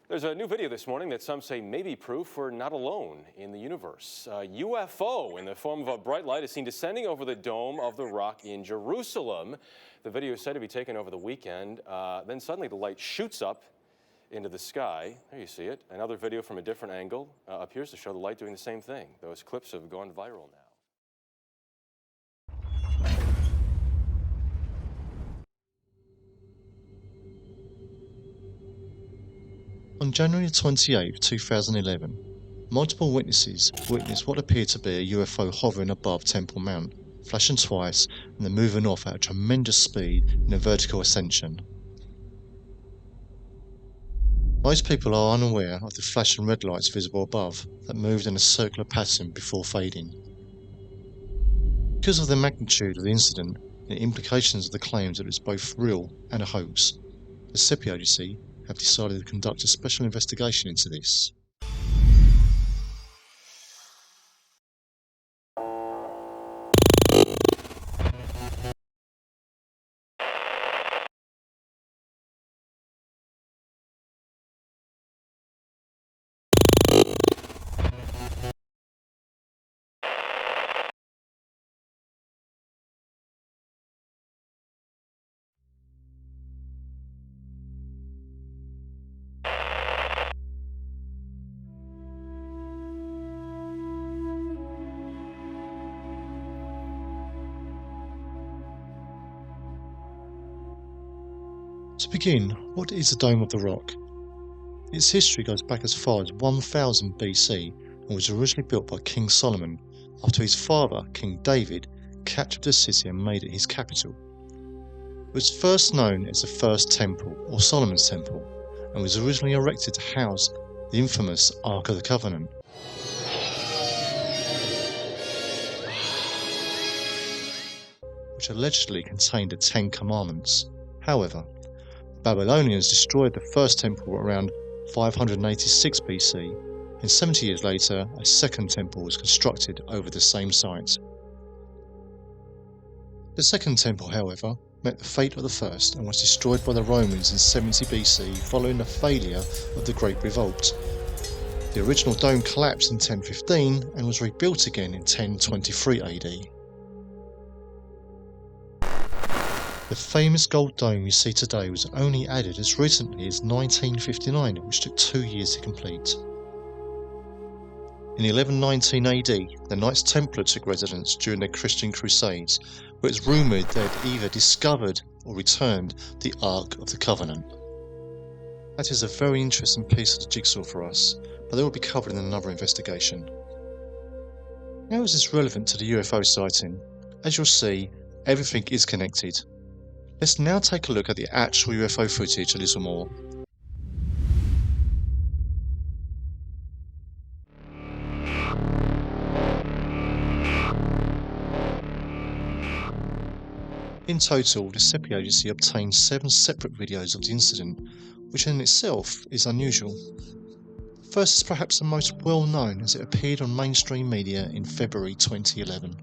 There's a new video this morning that some say may be proof we're not alone in the universe. A UFO in the form of a bright light is seen descending over the Dome of the Rock in Jerusalem. The video is said to be taken over the weekend. Then suddenly the light shoots up into the sky. There you see it. Another video from a different angle appears to show the light doing the same thing. Those clips have gone viral now. On January 28, 2011, multiple witnesses witnessed what appeared to be a UFO hovering above Temple Mount, flashing twice and then moving off at a tremendous speed in a vertical ascension. Most people are unaware of the flashing red lights visible above that moved in a circular pattern before fading. Because of the magnitude of the incident and the implications of the claims that it was both real and a hoax, the SEPI Agency have decided to conduct a special investigation into this. To begin, what is the Dome of the Rock? Its history goes back as far as 1000 BC and was originally built by King Solomon after his father, King David, captured the city and made it his capital. It was first known as the First Temple, or Solomon's Temple, and was originally erected to house the infamous Ark of the Covenant. Which allegedly contained the Ten Commandments. However, the Babylonians destroyed the first temple around 586 BC, and 70 years later a second temple was constructed over the same site. The second temple, however, met the fate of the first and was destroyed by the Romans in 70 BC following the failure of the Great Revolt. The original dome collapsed in 1015 and was rebuilt again in 1023 AD. The famous gold dome you see today was only added as recently as 1959, which took 2 years to complete. In 1119 AD, the Knights Templar took residence during their Christian Crusades, where it's rumoured they had either discovered or returned the Ark of the Covenant. That is a very interesting piece of the jigsaw for us, but that will be covered in another investigation. How is this relevant to the UFO sighting? As you'll see, everything is connected. Let's now take a look at the actual UFO footage a little more. In total, the SEPI Agency obtained 7 separate videos of the incident, which in itself is unusual. The first is perhaps the most well known as it appeared on mainstream media in February 2011.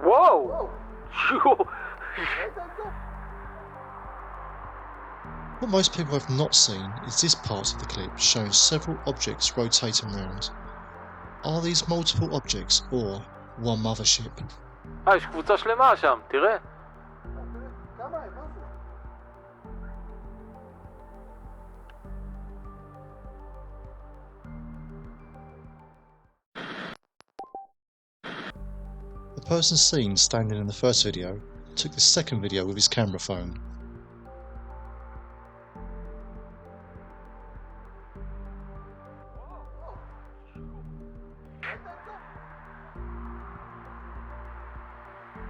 Whoa! What most people have not seen is this part of the clip showing several objects rotating around. Are these multiple objects or one mothership? יש קבוצה שלמה שם, תראה. The person seen standing in the first video took the second video with his camera phone.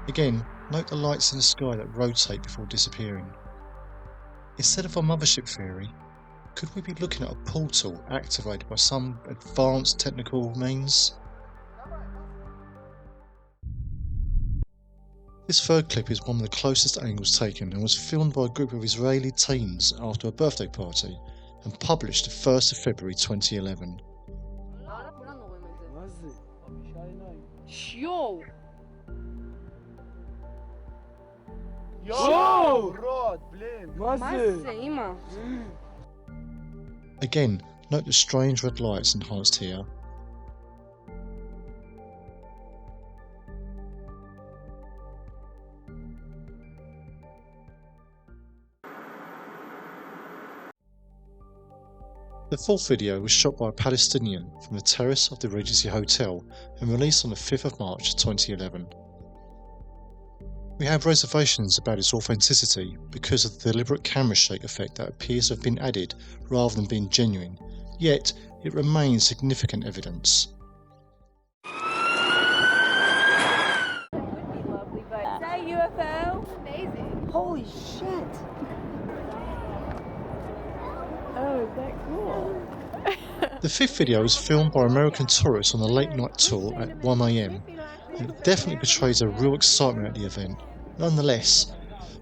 Again, note the lights in the sky that rotate before disappearing. Instead of a mothership theory, could we be looking at a portal activated by some advanced technical means? This third clip is one of the closest angles taken and was filmed by a group of Israeli teens after a birthday party and published the 1st of February 2011. Yo! Again, note the strange red lights enhanced here. The fourth video was shot by a Palestinian from the terrace of the Regency Hotel and released on the 5th of March 2011. We have reservations about its authenticity because of the deliberate camera shake effect that appears to have been added rather than being genuine, yet it remains significant evidence. Is that a UFO? Amazing. Holy shit. Oh, is that cool? The fifth video was filmed by American tourists on a late night tour at 1 AM. It definitely portrays a real excitement at the event. Nonetheless,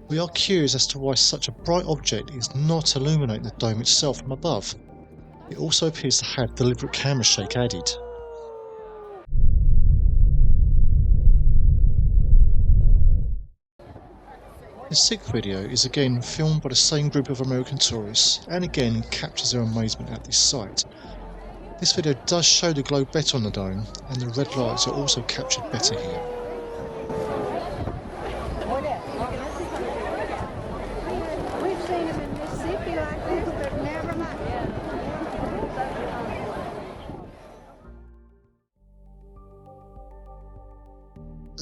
we are curious as to why such a bright object is not illuminating the dome itself from above. It also appears to have deliberate camera shake added. The sixth video is again filmed by the same group of American tourists and again captures their amazement at this sight. This video does show the glow better on the dome and the red lights are also captured better here. We've seen them in Mississippi like this, but never mind.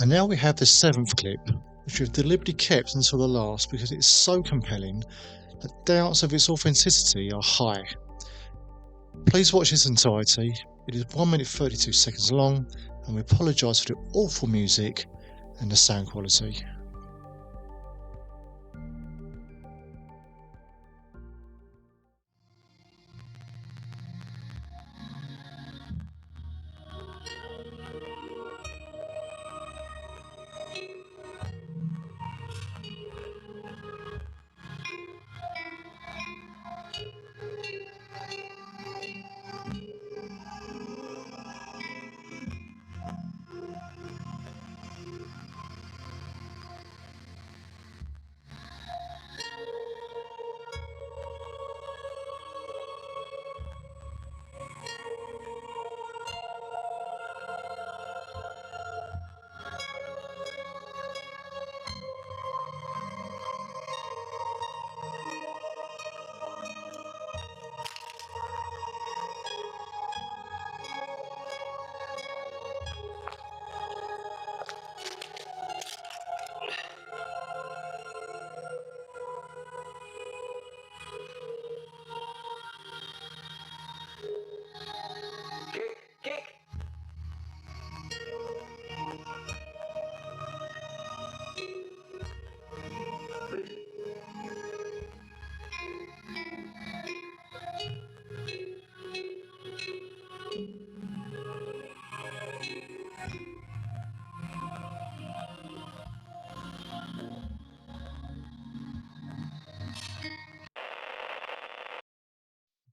And now we have the seventh clip, which we've deliberately kept until the last because it is so compelling that doubts of its authenticity are high. Please watch its entirety. It is 1 minute 32 seconds long, and we apologise for the awful music and the sound quality.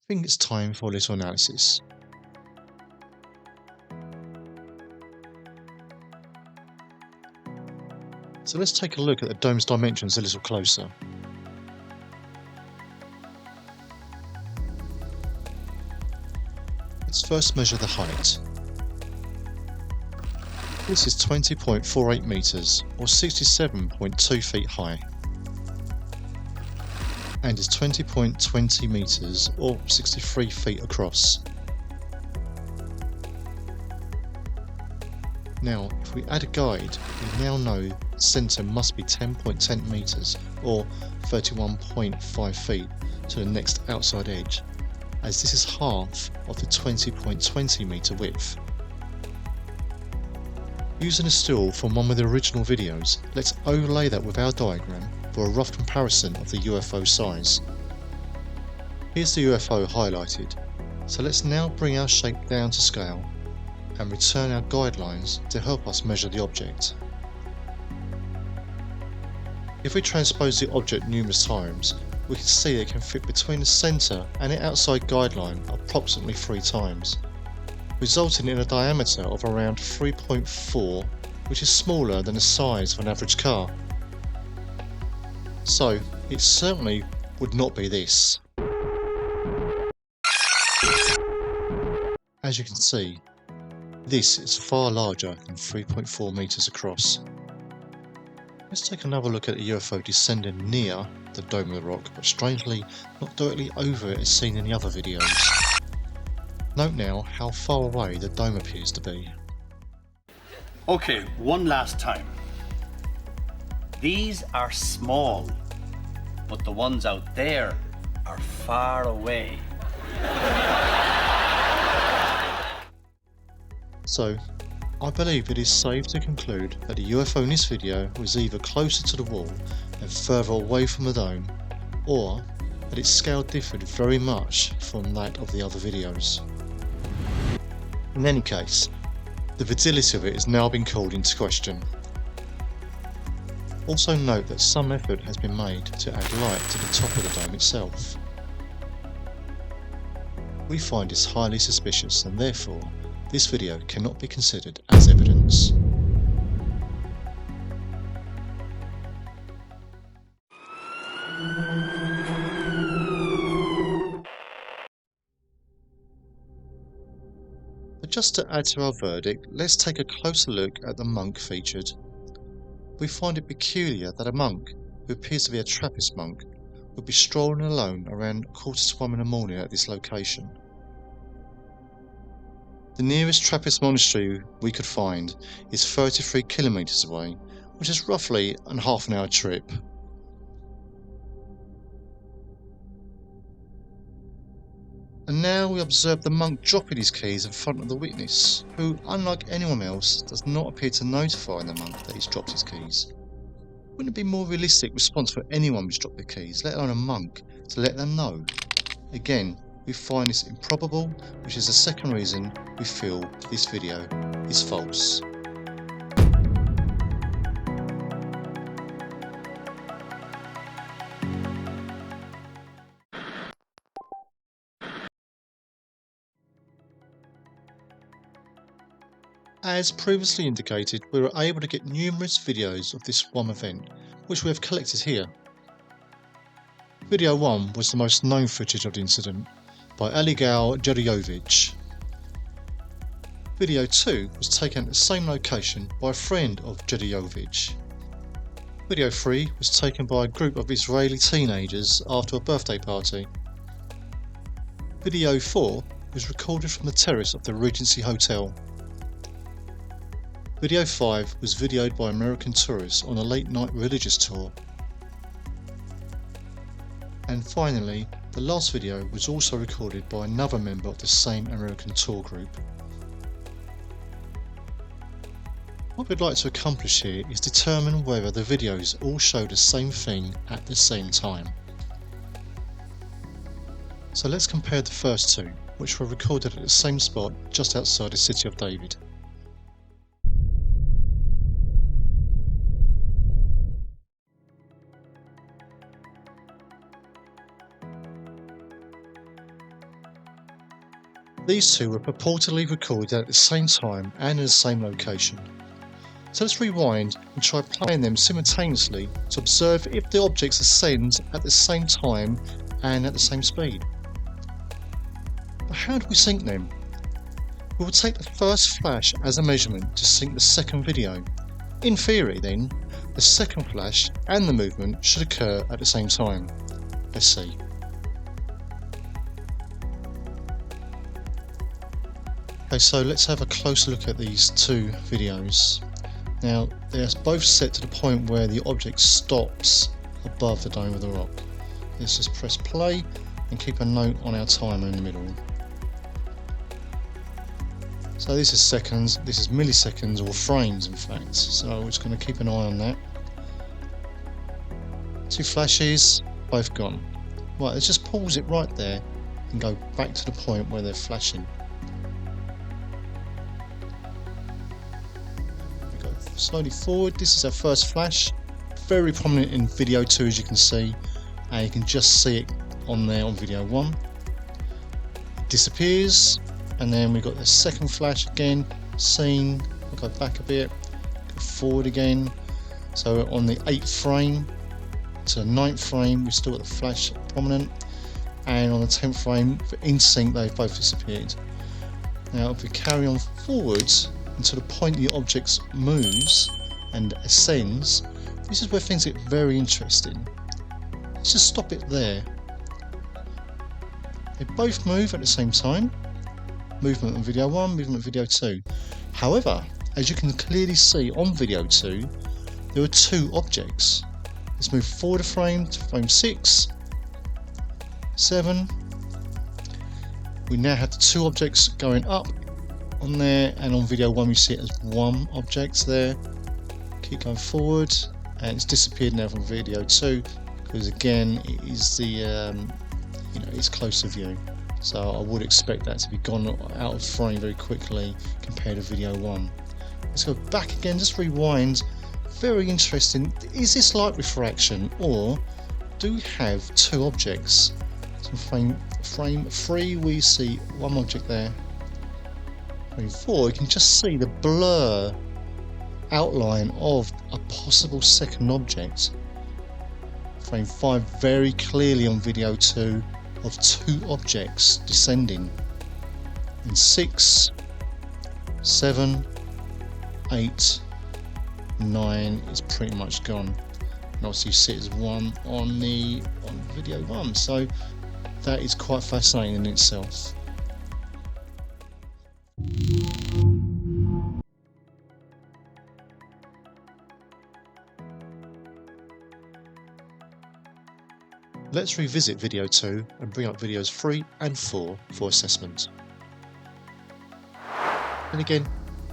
I think it's time for a little analysis. So let's take a look at the dome's dimensions a little closer. Let's first measure the height. This is 20.48 metres or 67.2 feet high, and is 20.20 metres or 63 feet across. Now, if we add a guide, we now know the centre must be 10.10 metres or 31.5 feet to the next outside edge, as this is half of the 20.20 metre width. Using a still from one of the original videos, let's overlay that with our diagram for a rough comparison of the UFO size. Here's the UFO highlighted, so let's now bring our shape down to scale and return our guidelines to help us measure the object. If we transpose the object numerous times, we can see it can fit between the centre and the outside guideline approximately 3 times, resulting in a diameter of around 3.4, which is smaller than the size of an average car. So it certainly would not be this. As you can see, this is far larger than 3.4 metres across. Let's take another look at a UFO descending near the dome of the rock, but strangely not directly over it as seen in the other videos. Note now how far away the dome appears to be. Okay, one last time. These are small, but the ones out there are far away. So, I believe it is safe to conclude that the UFO in this video was either closer to the wall and further away from the dome, or that its scale differed very much from that of the other videos. In any case, the validity of it has now been called into question. Also note that some effort has been made to add light to the top of the dome itself. We find this highly suspicious, and therefore this video cannot be considered as evidence. But just to add to our verdict, let's take a closer look at the monk featured. We find it peculiar that a monk, who appears to be a Trappist monk, would be strolling alone around 1:45 in the morning at this location. The nearest Trappist monastery we could find is 33 kilometres away, which is roughly a half-an-hour trip. And now we observe the monk dropping his keys in front of the witness, who, unlike anyone else, does not appear to notify the monk that he's dropped his keys. Wouldn't it be a more realistic response for anyone who's dropped their keys, let alone a monk, to let them know? Again, we find this improbable, which is the second reason we feel this video is false. As previously indicated, we were able to get numerous videos of this one event, which we have collected here. Video 1 was the most known footage of the incident, by Aligal Jeriovic. Video 2 was taken at the same location by a friend of Jeriovic. Video 3 was taken by a group of Israeli teenagers after a birthday party. Video 4 was recorded from the terrace of the Regency Hotel. Video 5 was videoed by American tourists on a late night religious tour. And finally, the last video was also recorded by another member of the same American tour group. What we'd like to accomplish here is determine whether the videos all show the same thing at the same time. So let's compare the first two, which were recorded at the same spot just outside the city of David. These two were purportedly recorded at the same time and in the same location. So let's rewind and try playing them simultaneously to observe if the objects ascend at the same time and at the same speed. But how do we sync them? We will take the first flash as a measurement to sync the second video. In theory then, the second flash and the movement should occur at the same time. Let's see. Okay, so let's have a closer look at these two videos. Now, they're both set to the point where the object stops above the dome of the rock. Let's just press play and keep a note on our timer in the middle. So this is seconds, this is milliseconds, or frames in fact, so we're just going to keep an eye on that. Two flashes, both gone. Right, let's just pause it right there and go back to the point where they're flashing. Slowly forward, this is our first flash, very prominent in video 2, as you can see, and you can just see it on there on video 1. It disappears, and then we've got the second flash again, seen. We'll go back a bit, go forward again. So on the 8th frame to the 9th frame, we've still got the flash prominent, and on the 10th frame, in sync, they've both disappeared. Now, if we carry on forwards until the point the object moves and ascends, this is where things get very interesting. Let's just stop it there. They both move at the same time. Movement on video 1, movement on video 2. However, as you can clearly see on video 2, there are 2 objects. Let's move forward a frame to frame 6, 7. We now have the 2 objects going up on there, and on video 1 we see it as 1 object there. Keep going forward, and it's disappeared now from video 2 because again it is the it's closer view. So I would expect that to be gone out of frame very quickly compared to video 1. Let's go back again, just rewind. Very interesting. Is this light refraction, or do we have 2 objects? So frame 3 we see 1 object there. Frame 4 you can just see the blur outline of a possible second object. Frame 5 very clearly on video 2 of 2 objects descending. And 6, 7, 8, 9 is pretty much gone. And obviously you see it as 1 on video 1. So that is quite fascinating in itself. Let's revisit video 2 and bring up videos 3 and 4 for assessment. And again,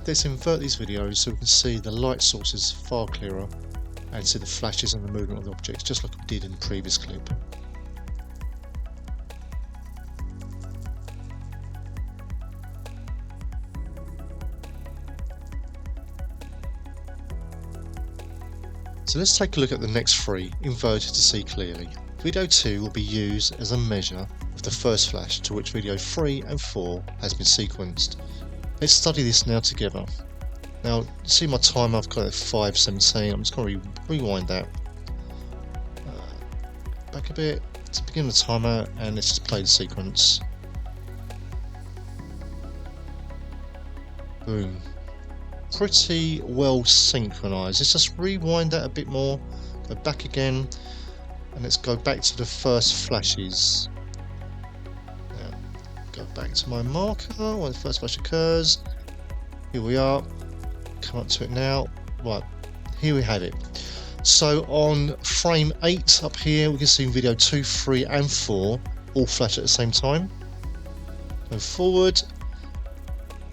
let's invert these videos so we can see the light sources far clearer and see the flashes and the movement of the objects, just like we did in the previous clip. So let's take a look at the next 3 inverted to see clearly. Video 2 will be used as a measure of the first flash to which video 3 and 4 has been sequenced. Let's study this now together. Now, see my time, I've got it at 5:17. I'm just going to rewind that. Back a bit to begin the timer, and let's just play the sequence. Boom. Pretty well synchronized. Let's just rewind that a bit more, go back again, and let's go back to the first flashes. Now, go back to my marker when the first flash occurs. Here we are. Come up to it now. Right, here we have it. So on frame 8 up here, we can see video 2, 3 and 4 all flash at the same time. Go forward.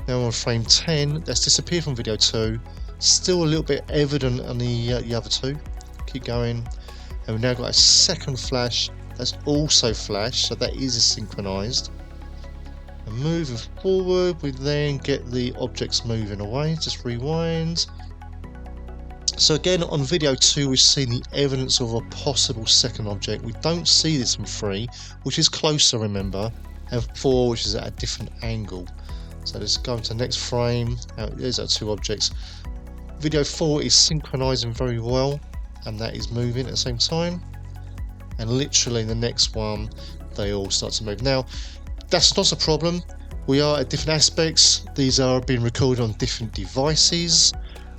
Now on frame 10, that's disappeared from video 2. Still a little bit evident on the other 2. Keep going. And we've now got a second flash that's also flashed, so that is synchronized. And moving forward, we then get the objects moving away. Just rewind. So again, on video 2, we've seen the evidence of a possible second object. We don't see this on 3, which is closer, remember, and 4, which is at a different angle. So let's go into the next frame. There's our 2 objects. Video 4 is synchronizing very well, and that is moving at the same time. And literally the next one, they all start to move. Now, that's not a problem. We are at different aspects. These are being recorded on different devices.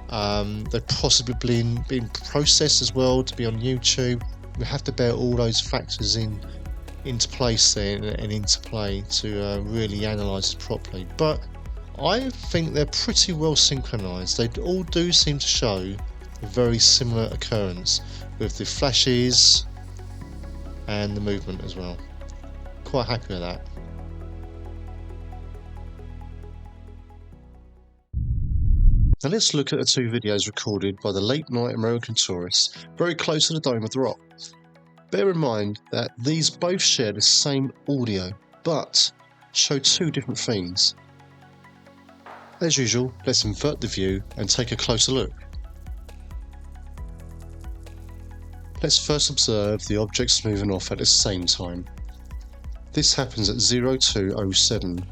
They've possibly been processed as well to be on YouTube. We have to bear all those factors into place there and into play to really analyse it properly. But I think they're pretty well synchronised. They all do seem to show a very similar occurrence with the flashes and the movement as well. Quite happy with that. Now let's look at the 2 videos recorded by the late night American tourists very close to the Dome of the Rock. Bear in mind that these both share the same audio, but show 2 different themes. As usual, let's invert the view and take a closer look. Let's first observe the objects moving off at the same time. This happens at 0207,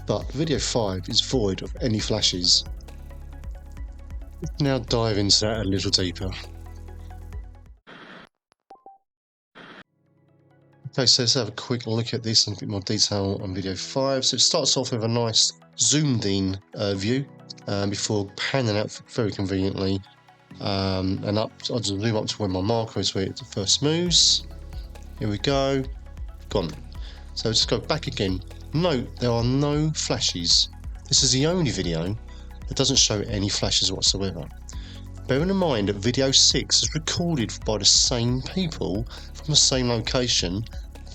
but video 5 is void of any flashes. Let's now dive into that a little deeper. Okay, so let's have a quick look at this in a bit more detail on video 5. So it starts off with a nice zoomed in view before panning out very conveniently and up. I'll just zoom up to where my marker is, where it first moves. Here we go, gone. So just go back again. Note there are no flashes. This is the only video that doesn't show any flashes whatsoever. Bearing in mind that video 6 is recorded by the same people from the same location,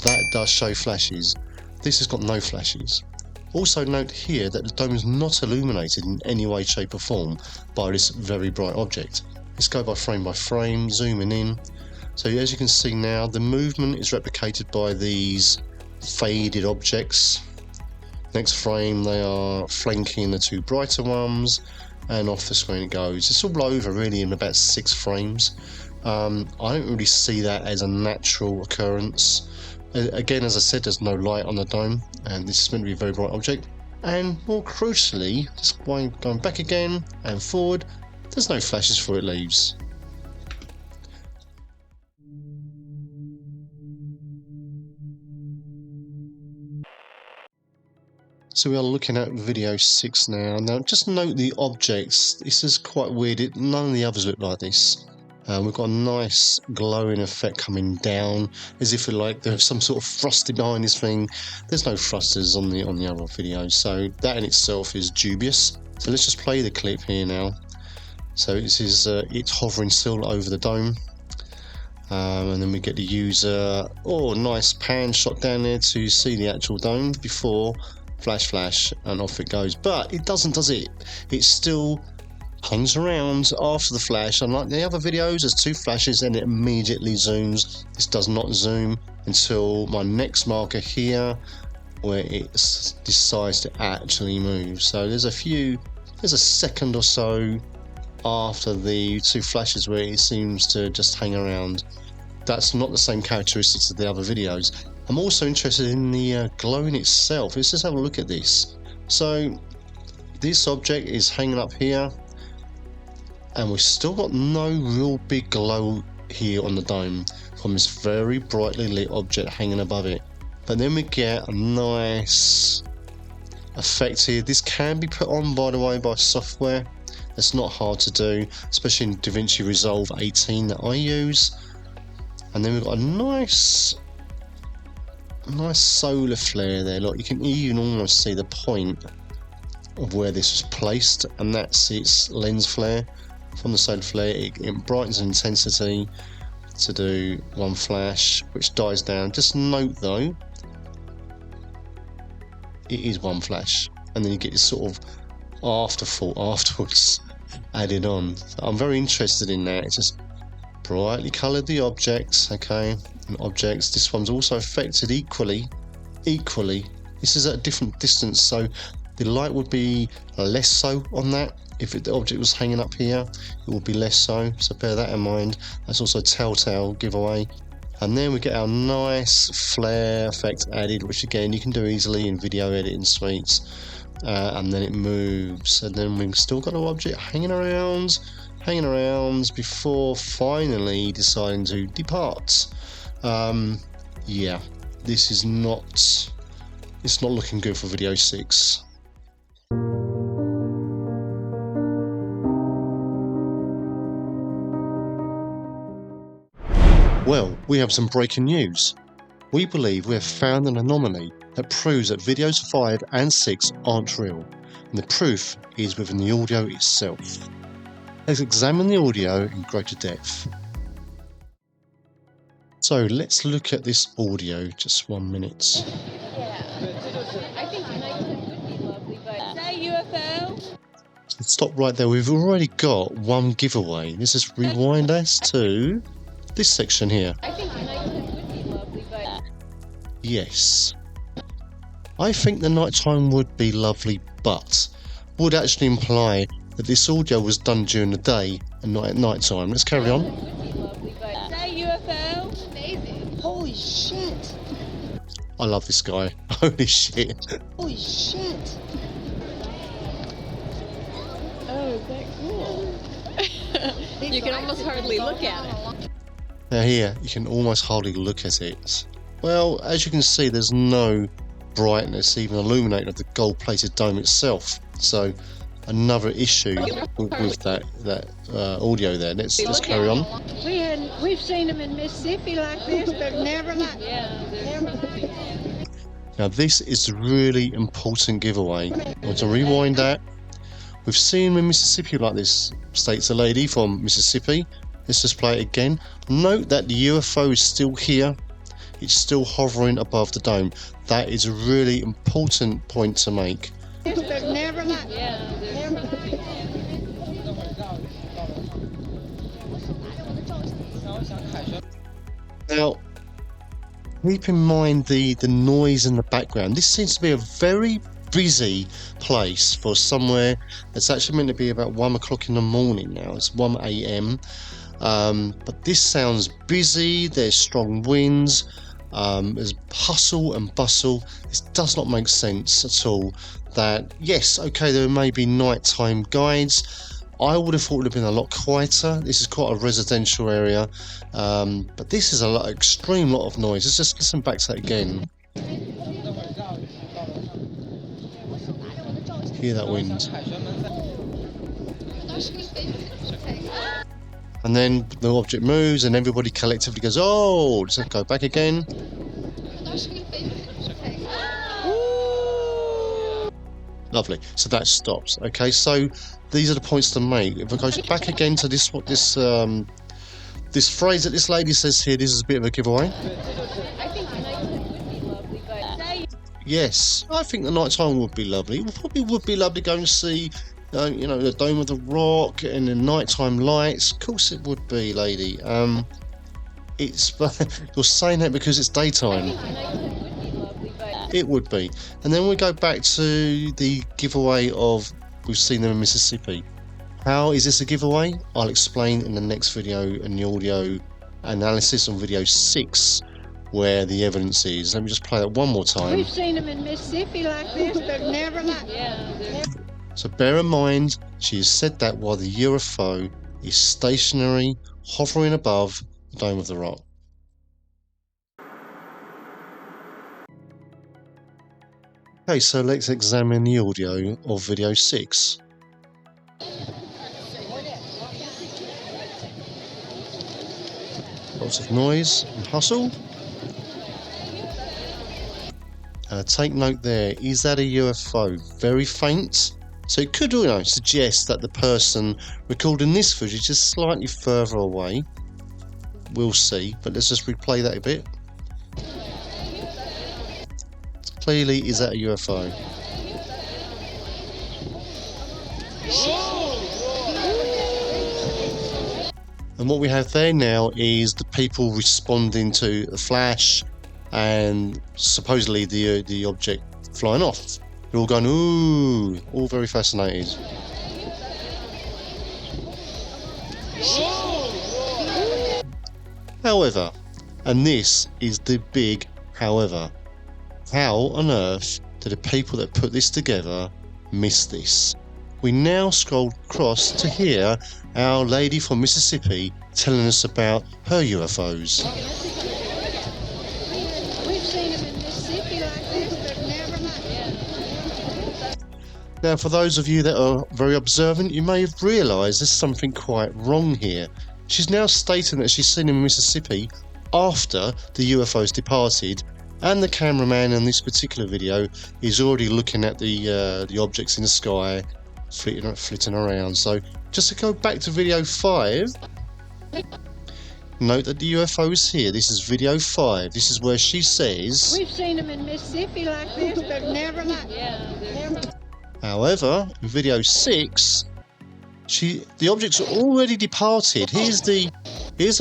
that does show flashes. This has got no flashes. Also note here that the dome is not illuminated in any way, shape or form by this very bright object. Let's go by frame, zooming in. So as you can see now, the movement is replicated by these faded objects. Next frame they are flanking the two brighter ones, and off the screen it goes. It's all over really in about 6 frames. I don't really see that as a natural occurrence. Again, as I said, there's no light on the dome, and this is meant to be a very bright object. And more crucially, just going back again and forward, there's no flashes before it leaves. So we are looking at video 6 now. Now just note the objects. This is quite weird. None of the others look like this. We've got a nice glowing effect coming down, as if like there's some sort of frosting behind this thing. There's no thrusters on the other videos, so that in itself is dubious. So let's just play the clip here now. So this is it's hovering still over the dome. And then we get the user, nice pan shot down there to see the actual dome before flash, and off it goes. But it doesn't, does it? It still hangs around after the flash. Unlike the other videos, there's 2 flashes and it immediately zooms. This does not zoom until my next marker here, where it decides to actually move. So there's a second or so after the 2 flashes where it seems to just hang around. That's not the same characteristics of the other videos. I'm also interested in the glowing itself. Let's just have a look at this. So this object is hanging up here, and we've still got no real big glow here on the dome from this very brightly lit object hanging above it. But then we get a nice effect here. This can be put on, by the way, by software. It's not hard to do, especially in DaVinci Resolve 18 that I use. And then we've got a nice solar flare there. Look, you can even almost see the point of where this was placed, and that's its lens flare. From the solar flare, it brightens in intensity to do 1 flash, which dies down. Just note though, it is 1 flash, and then you get this sort of afterthought afterwards added on. So I'm very interested in that. It's just brightly coloured the objects, okay, and objects. This one's also affected equally. This is at a different distance, so the light would be less so on that. If the object was hanging up here, it would be less so bear that in mind. That's also a telltale giveaway. And then we get our nice flare effect added, which again you can do easily in video editing suites. And then it moves, and then we've still got our object hanging around before finally deciding to depart. Yeah, this is not looking good for video 6. Well, we have some breaking news. We believe we have found an anomaly that proves that videos 5 and 6 aren't real, and the proof is within the audio itself. Let's examine the audio in greater depth. So let's look at this audio, just 1 minute. I think nighttime would be lovely, but is that UFO? Let's stop right there. We've already got 1 giveaway. Let's just rewind us to this section here. I think nighttime would be lovely, but Yes. I think the nighttime would be lovely, but would actually imply that this audio was done during the day and not at night time. Let's carry on. would be lovely, but is that UFO? Holy shit. I love this guy. Holy shit. Holy shit. Oh, is that cool? You can almost hardly look at it. Now here, you can almost hardly look at it. Well, as you can see, there's no brightness even illuminating of the gold-plated dome itself. So another issue with that audio there. Let's carry on. We've seen them in Mississippi like this, but never like. Now this is the really important giveaway. I want to rewind that. We've seen them in Mississippi like this, states a lady from Mississippi. Let's just play it again. Note that the UFO is still here. It's still hovering above the dome. That is a really important point to make. But never like. Now, keep in mind the noise in the background. This seems to be a very busy place for somewhere that's actually meant to be about 1 o'clock in the morning now. It's 1 a.m. But this sounds busy. There's strong winds. There's hustle and bustle. This does not make sense at all. That, yes, okay, there may be nighttime guides. I would have thought it would have been a lot quieter. This is quite a residential area, but this is extreme lot of noise. Let's just listen back to that again. Hear that wind. And then the object moves and everybody collectively goes, oh, let's go back again. Lovely. So that stops. Okay, so these are the points to make. If I go back again to this phrase that this lady says here, this is a bit of a giveaway. I think the nighttime would be lovely, but Yes, I think the nighttime would be lovely. It probably would be lovely going to see, the Dome of the Rock and the nighttime lights. Of course, it would be, lady. It's you're saying that because it's daytime. It would be. And then we go back to the giveaway of we've seen them in Mississippi. How is this a giveaway? I'll explain in the next video in the audio analysis on video 6 where the evidence is. Let me just play that one more time. We've seen them in Mississippi like this, but never like. So bear in mind, she has said that while the UFO is stationary, hovering above the Dome of the Rock. Okay, so let's examine the audio of video 6. Lots of noise and hustle. Take note there, is that a UFO? Very faint. So it could suggest that the person recording this footage is slightly further away. We'll see, but let's just replay that a bit. Clearly, is that a UFO? And what we have there now is the people responding to the flash and supposedly the object flying off. They're all going, ooh, all very fascinated. However, and this is the big however, how on earth did the people that put this together miss this? We now scroll across to hear our lady from Mississippi telling us about her UFOs. We've seen them in Mississippi like this, but never like. Now, for those of you that are very observant, you may have realised there's something quite wrong here. She's now stating that she's seen him in Mississippi after the UFO's departed, and the cameraman in this particular video is already looking at the objects in the sky, flitting around. So, just to go back to video 5, note that the UFO is here. This is video 5. This is where she says, We've seen them in Mississippi like this, but never like. however, in video 6, the objects are already departed. Here's the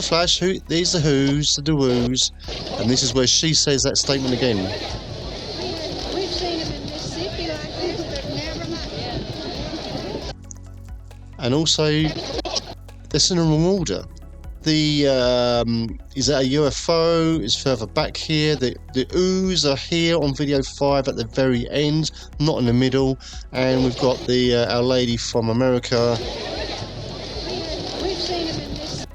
flash, there's the who's, the woos, and this is where she says that statement again. We've seen them in Mississippi like this, but never like. And also, that's in the wrong order. is that a UFO? Is further back here. The oohs are here on video 5 at the very end, not in the middle. And we've got the Our Lady from America We've seen them in this.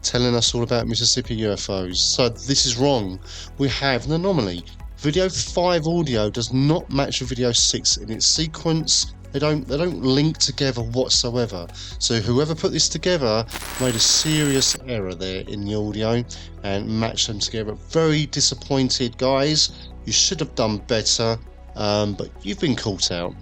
telling us all about Mississippi UFOs. So this is wrong. We have an anomaly. Video 5 audio does not match with video 6 in its sequence. They don't link together whatsoever. So whoever put this together made a serious error there in the audio and matched them together. Very disappointed, guys. You should have done better, but you've been caught out.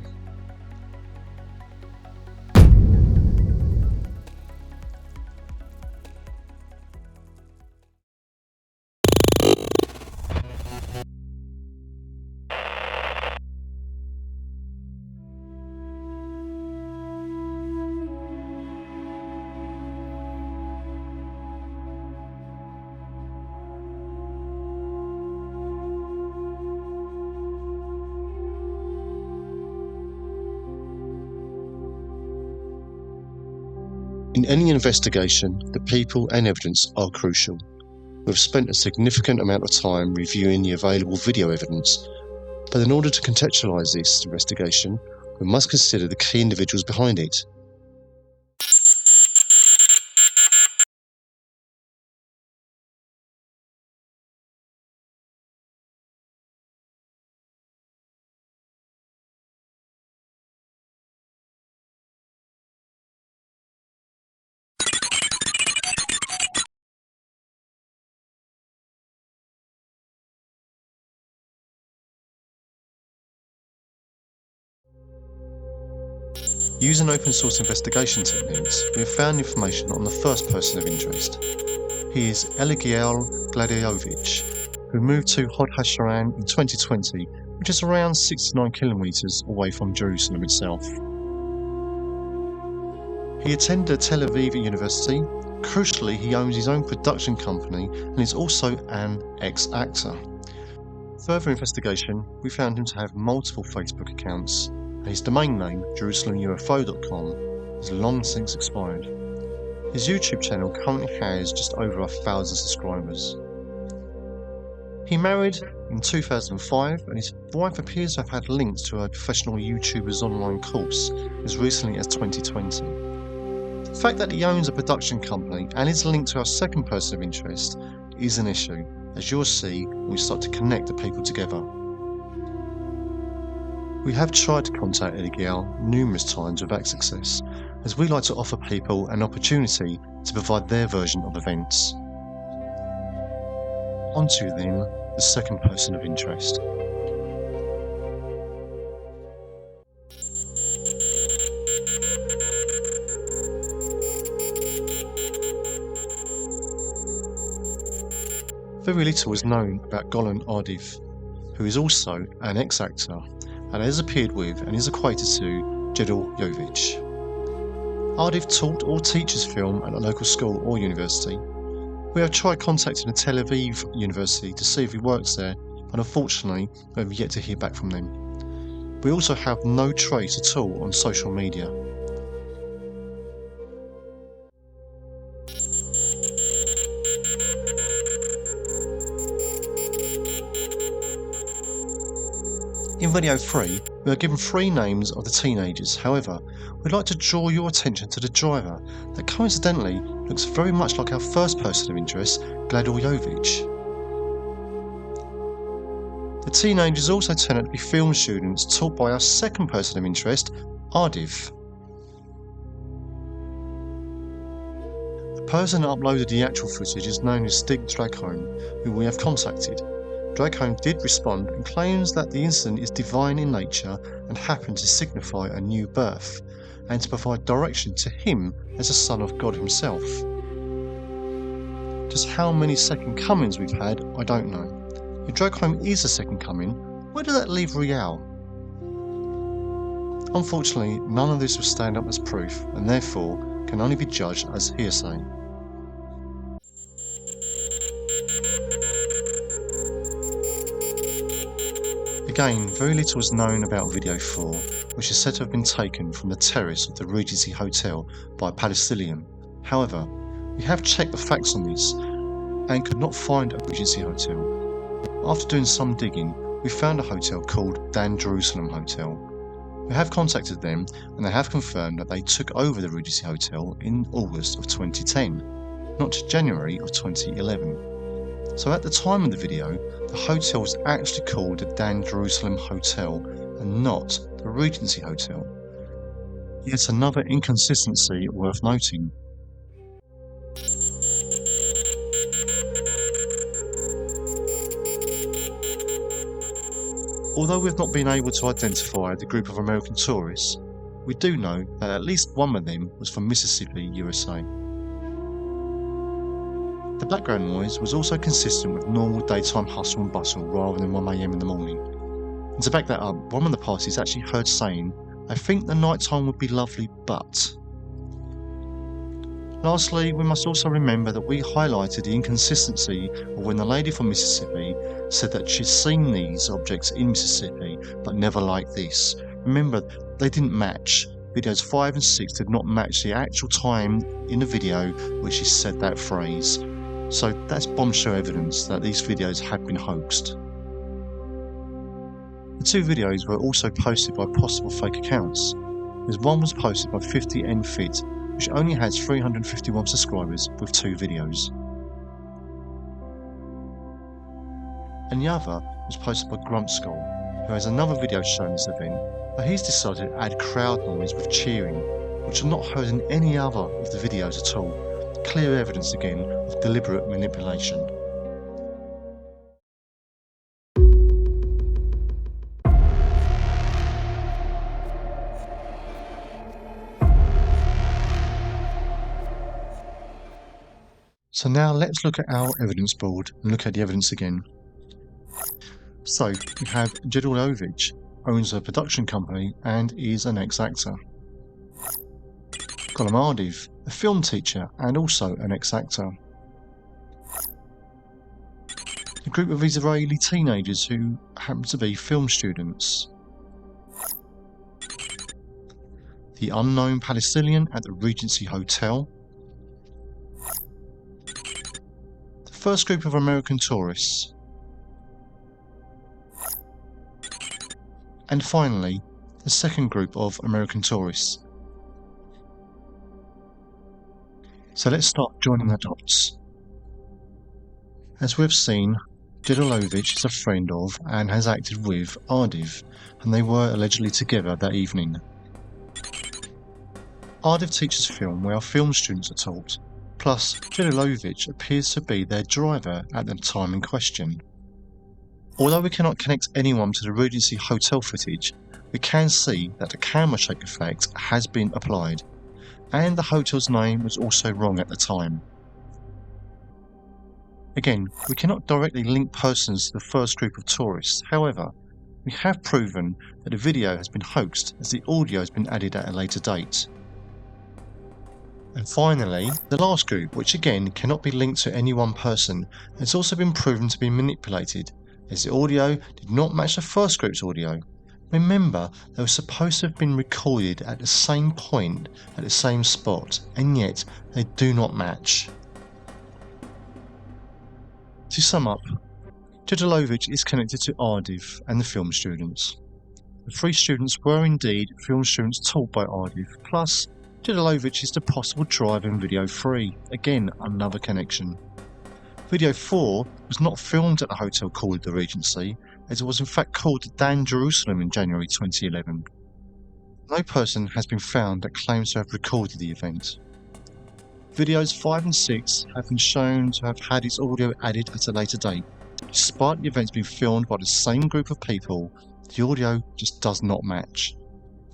In any investigation, the people and evidence are crucial. We've spent a significant amount of time reviewing the available video evidence, but in order to contextualise this investigation, we must consider the key individuals behind it. Using open source investigation techniques, we have found information on the first person of interest. He is Eligieł Gladiowicz, who moved to Hod HaSharon in 2020, which is around 69 kilometers away from Jerusalem itself. He attended Tel Aviv University. Crucially, he owns his own production company and is also an ex-actor. Further investigation, we found him to have multiple Facebook accounts. His domain name, JerusalemUFO.com, is long since expired. His YouTube channel currently has just over 1,000 subscribers. He married in 2005 and his wife appears to have had links to a professional YouTuber's online course as recently as 2020. The fact that he owns a production company and is linked to our second person of interest is an issue, as you'll see when we start to connect the people together. We have tried to contact Eligieł numerous times without success, as we like to offer people an opportunity to provide their version of events. On to then, the second person of interest. Very little is known about Golan Ardiv, who is also an ex-actor and has appeared with and is equated to Gladiowicz. Ardiv taught or teaches film at a local school or university. We have tried contacting the Tel Aviv University to see if he works there, but unfortunately we have yet to hear back from them. We also have no trace at all on social media. In video 3, we are given 3 names of the teenagers. However, we'd like to draw your attention to the driver that coincidentally looks very much like our first person of interest, Gladiowicz. The teenagers also turn out to be film students taught by our second person of interest, Ardiv. The person that uploaded the actual footage is known as Stig Dragholm, who we have contacted. Dragholm did respond and claims that the incident is divine in nature and happened to signify a new birth, and to provide direction to him as a son of God himself. Just how many second comings we've had, I don't know. If Dragholm is a second coming, where does that leave Rial? Unfortunately, none of this will stand up as proof, and therefore can only be judged as hearsay. Again, very little is known about video 4, which is said to have been taken from the terrace of the Regency Hotel by a Palestinian. However, We have checked the facts on this and could not find a Regency hotel. After doing some digging, we found a hotel called Dan Jerusalem Hotel. We have contacted them and they have confirmed that they took over the Regency Hotel in August of 2010, not January of 2011. So at the time of the video, the hotel was actually called the Dan Jerusalem Hotel and not the Regency Hotel. Yet another inconsistency worth noting. Although we've not been able to identify the group of American tourists, we do know that at least one of them was from Mississippi, USA. The background noise was also consistent with normal daytime hustle and bustle rather than 1 AM in the morning. And to back that up, one of the parties actually heard saying, "I think the night time would be lovely, but..." Lastly, we must also remember that we highlighted the inconsistency of when the lady from Mississippi said that she'd seen these objects in Mississippi, but never like this. Remember, they didn't match. Videos 5 and 6 did not match the actual time in the video where she said that phrase. So that's bombshell evidence that these videos had been hoaxed. The two videos were also posted by possible fake accounts, as one was posted by 50nfit, which only has 351 subscribers with 2 videos. And the other was posted by Grunt Skull, who has another video showing this event, but he's decided to add crowd noise with cheering, which are not heard in any other of the videos at all. Clear evidence again of deliberate manipulation. So now let's look at our evidence board and look at the evidence again. So we have Jerusalem owns a production company and is an ex-actor. Ardiv, a film teacher and also an ex-actor. A group of Israeli teenagers who happen to be film students. The unknown Palestinian at the Regency Hotel. The first group of American tourists. And finally, the second group of American tourists. So let's start joining the dots. As we've seen, Jerusalem is a friend of and has acted with Ardiv, and they were allegedly together that evening. Ardiv teaches film where film students are taught, plus Jerusalem appears to be their driver at the time in question. Although we cannot connect anyone to the Regency Hotel footage, we can see that the camera shake effect has been applied, and the hotel's name was also wrong at the time. Again, we cannot directly link persons to the first group of tourists, however, we have proven that the video has been hoaxed as the audio has been added at a later date. And finally, the last group, which again cannot be linked to any one person, has also been proven to be manipulated, as the audio did not match the first group's audio. Remember, they were supposed to have been recorded at the same point, at the same spot, and yet they do not match. To sum up, Jerusalem is connected to Ardiv and the film students. The 3 students were indeed film students taught by Ardiv, plus Jerusalem is the possible driver in video 3, again another connection. Video 4 was not filmed at the hotel called the Regency, as it was in fact called the Dan Jerusalem in January 2011. No person has been found that claims to have recorded the event. Videos 5 and 6 have been shown to have had its audio added at a later date. Despite the events being filmed by the same group of people, the audio just does not match.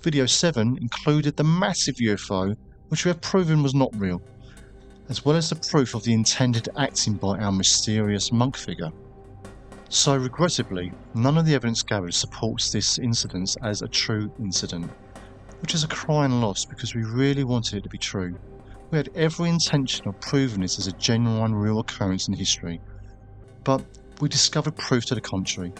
Video 7 included the massive UFO, which we have proven was not real, as well as the proof of the intended acting by our mysterious monk figure. So regrettably, none of the evidence gathered supports this incident as a true incident, which is a crying loss because we really wanted it to be true. We had every intention of proving this as a genuine real occurrence in history, but we discovered proof to the contrary.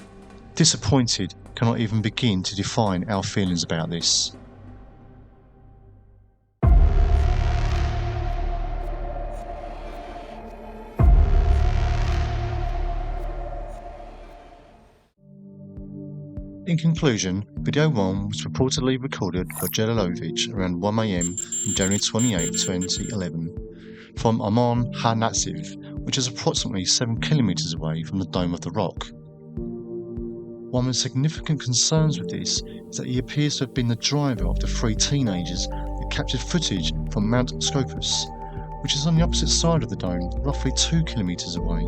Disappointed cannot even begin to define our feelings about this. In conclusion, video 1 was reportedly recorded by Jelilovich around 1 AM on January 28, 2011 from Amman Ha-Natsiv, which is approximately 7 kilometers away from the Dome of the Rock. One of the significant concerns with this is that he appears to have been the driver of the 3 teenagers that captured footage from Mount Scopus, which is on the opposite side of the dome, roughly 2 kilometers away.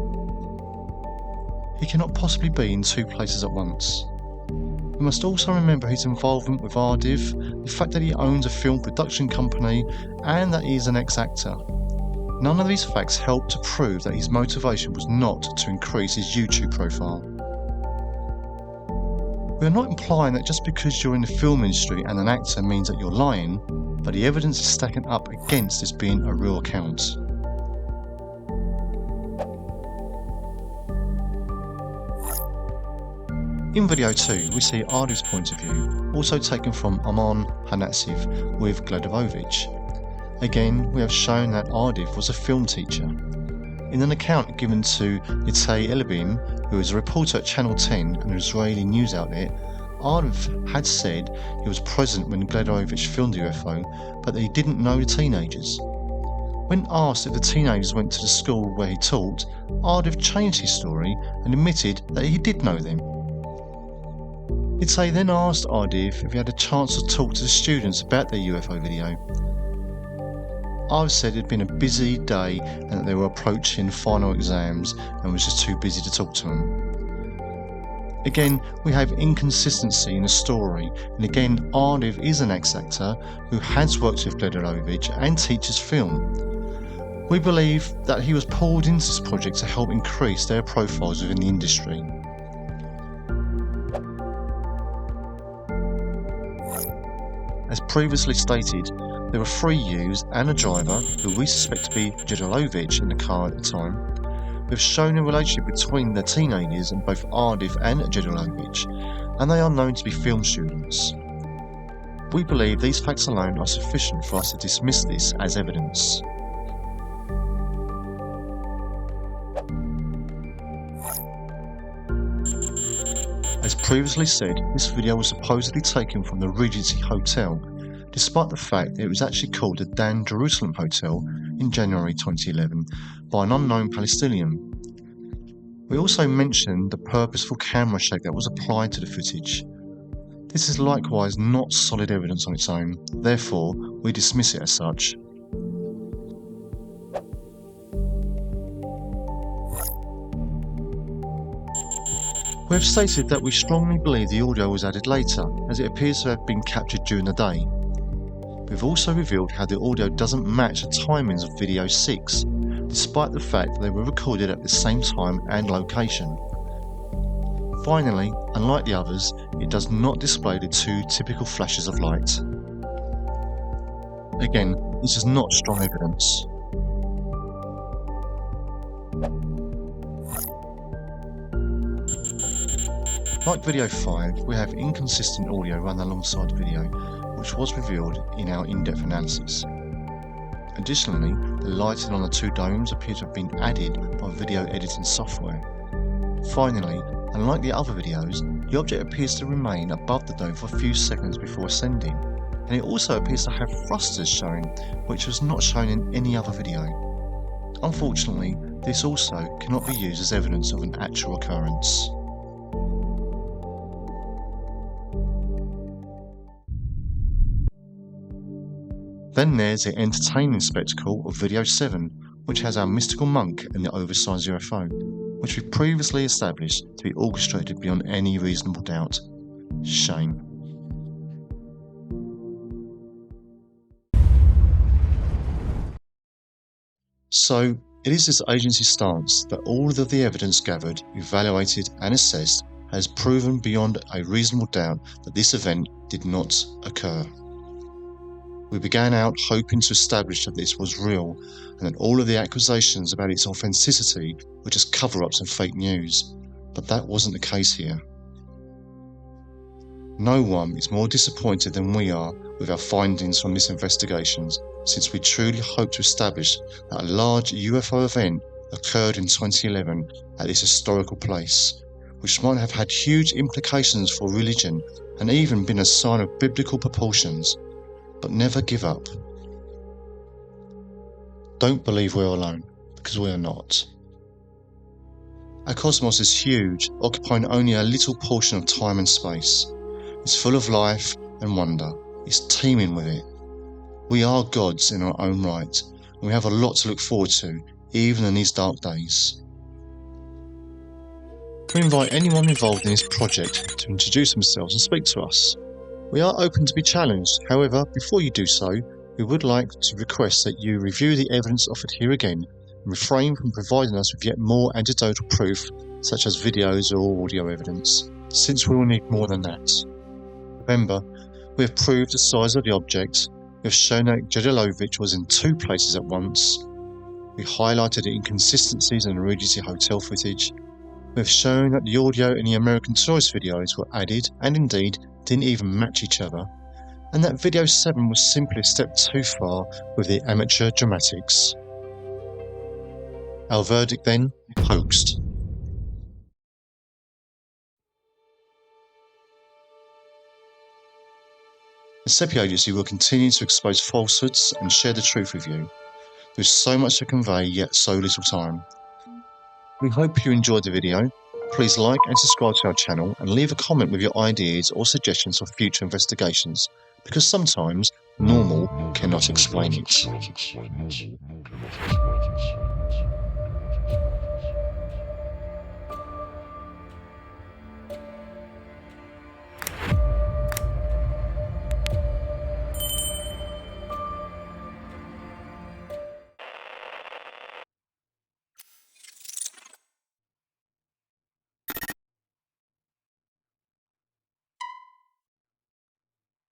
He cannot possibly be in 2 places at once. We must also remember his involvement with Ardiv, the fact that he owns a film production company, and that he is an ex-actor. None of these facts help to prove that his motivation was not to increase his YouTube profile. We are not implying that just because you're in the film industry and an actor means that you're lying, but the evidence is stacking up against this being a real account. In video 2, we see Ardiv's point of view, also taken from Amman Ha-Natsiv with Gledovovich. Again, we have shown that Ardiv was a film teacher. In an account given to Itay Elibim, who is a reporter at Channel 10, an Israeli news outlet, Ardiv had said he was present when Gledovovich filmed the UFO, but that he didn't know the teenagers. When asked if the teenagers went to the school where he taught, Ardiv changed his story and admitted that he did know them. Itay then asked Ardiv if he had a chance to talk to the students about their UFO video. Ardiv said it had been a busy day and that they were approaching final exams and was just too busy to talk to them. Again, we have inconsistency in the story, and again Ardiv is an ex-actor who has worked with Gledovovich and teaches film. We believe that he was pulled into this project to help increase their profiles within the industry. As previously stated, there were 3 youths and a driver, who we suspect to be Jelilovich in the car at the time. We have shown a relationship between the teenagers and both Ardiv and Jelilovich, and they are known to be film students. We believe these facts alone are sufficient for us to dismiss this as evidence. As previously said, this video was supposedly taken from the Regency Hotel, despite the fact that it was actually called the Dan Jerusalem Hotel in January 2011 by an unknown Palestinian. We also mentioned the purposeful camera shake that was applied to the footage. This is likewise not solid evidence on its own, therefore we dismiss it as such. We have stated that we strongly believe the audio was added later, as it appears to have been captured during the day. We've also revealed how the audio doesn't match the timings of video 6, despite the fact that they were recorded at the same time and location. Finally, unlike the others, it does not display the 2 typical flashes of light. Again, this is not strong evidence. Like video 5, we have inconsistent audio run alongside the video, which was revealed in our in-depth analysis. Additionally, the lighting on the 2 domes appear to have been added by video editing software. Finally, unlike the other videos, the object appears to remain above the dome for a few seconds before ascending, and it also appears to have thrusters showing, which was not shown in any other video. Unfortunately, this also cannot be used as evidence of an actual occurrence. Then there's the entertaining spectacle of video 7, which has our mystical monk and the oversized UFO, which we previously established to be orchestrated beyond any reasonable doubt. Shame. So, it is this agency's stance that all of the evidence gathered, evaluated and assessed has proven beyond a reasonable doubt that this event did not occur. We began out hoping to establish that this was real and that all of the accusations about its authenticity were just cover-ups and fake news, but that wasn't the case here. No one is more disappointed than we are with our findings from this investigation, since we truly hope to establish that a large UFO event occurred in 2011 at this historical place, which might have had huge implications for religion and even been a sign of biblical proportions. But never give up. Don't believe we're alone, because we are not. Our cosmos is huge, occupying only a little portion of time and space. It's full of life and wonder. It's teeming with it. We are gods in our own right, and we have a lot to look forward to, even in these dark days. We invite anyone involved in this project to introduce themselves and speak to us. We are open to be challenged. However, before you do so, we would like to request that you review the evidence offered here again and refrain from providing us with yet more anecdotal proof, such as videos or audio evidence, since we will need more than that. Remember, we have proved the size of the object, we have shown that Jedilovich was in 2 places at once, we highlighted the inconsistencies in the Regency Hotel footage, we have shown that the audio in the American Tourist videos were added and indeed didn't even match each other, and that video 7 was simply a step too far with the amateur dramatics. Our verdict then, hoaxed. The SEPI Agency will continue to expose falsehoods and share the truth with you. There is so much to convey, yet so little time. We hope you enjoyed the video. Please like and subscribe to our channel and leave a comment with your ideas or suggestions for future investigations, because sometimes normal cannot explain it.